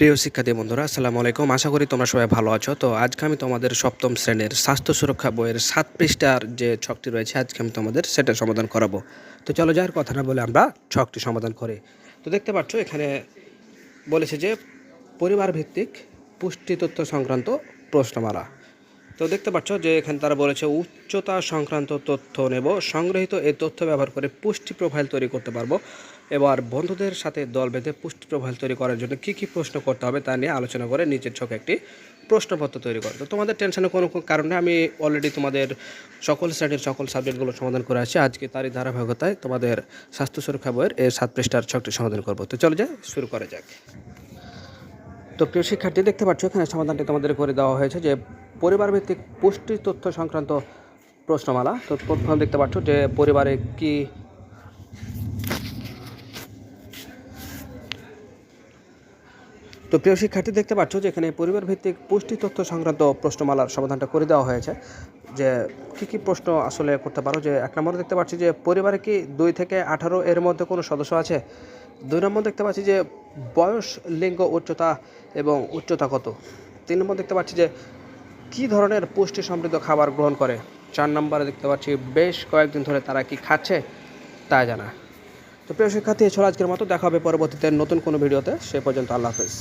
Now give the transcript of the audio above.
প্রিয় শিক্ষার্থী বন্ধুরা, আসসালামু আলাইকুম। আশা করি তোমরা সবাই ভালো আছো। তো আজকে আমি তোমাদের সপ্তম শ্রেণীর স্বাস্থ্য সুরক্ষা বইয়ের 7 পৃষ্ঠার যে ছকটি রয়েছে, আজকে আমি তোমাদের সেটা সমাধান করাবো। তো চলো যার কথা না বলে আমরা ছকটি সমাধান করি। তো দেখতে পাচ্ছ এখানে বলেছে যে পরিবার ভিত্তিক পুষ্টি তথ্য সংক্রান্ত প্রশ্নমালা। তো দেখতে পাচ্ছ যে এখানে তারা বলেছে উচ্চতা সংক্রান্ত তথ্য নেব, সংগৃহীত এই তথ্য ব্যবহার করে পুষ্টি প্রোফাইল তৈরি করতে পারবো। এবার বন্ধুদের সাথে দল বেঁধে পুষ্টি প্রোফাইল তৈরি করার জন্য কী কী প্রশ্ন করতে হবে তা নিয়ে আলোচনা করে নিচের ছকে একটি প্রশ্নপত্র তৈরি করো। তো তোমাদের টেনশনের কোনো কারণে আমি অলরেডি তোমাদের সকল শ্রেণীর সকল সাবজেক্টগুলো সমাধান করে আসছি। আজকে তারই ধারাবাহিকতায় তোমাদের স্বাস্থ্য সুরক্ষা বইয়ের এই 7 পৃষ্ঠার ছকটি সমাধান করবো। তো চলো যাই শুরু করা যাক। তো প্রিয় শিক্ষার্থী, দেখতে পাচ্ছ এখানে সমাধানটি তোমাদের করে দেওয়া হয়েছে যে পরিবার ভিত্তিক পুষ্টি তথ্য সংক্রান্ত প্রশ্নমালা। তো প্রথম দেখতে পাচ্ছ যে পরিবারে কি তো প্রিয় শিক্ষার্থী, দেখতে পাচ্ছ যে এখানে পরিবার ভিত্তিক পুষ্টি তথ্য সংক্রান্ত প্রশ্নমালার সমাধানটা করে দেওয়া হয়েছে যে কী কী প্রশ্ন আসলে করতে পারো। যে 1 নম্বরে দেখতে পাচ্ছি যে পরিবারে কি 2 থেকে 18 এর মধ্যে কোনো সদস্য আছে। 2 নম্বর দেখতে পাচ্ছি যে বয়স, লিঙ্গ, উচ্চতা এবং উচ্চতা কত। 3 নম্বর দেখতে পাচ্ছি যে কী ধরনের পুষ্টি সমৃদ্ধ খাবার গ্রহণ করে। 4 নম্বরে দেখতে পাচ্ছি বেশ কয়েকদিন ধরে তারা কি খাচ্ছে তা জানা। তো প্রিয় শিক্ষার্থী, এছাড়া আজকের মতো দেখা হবে পরবর্তীতে নতুন কোনো ভিডিওতে। সে পর্যন্ত আল্লাহ হাফেজ।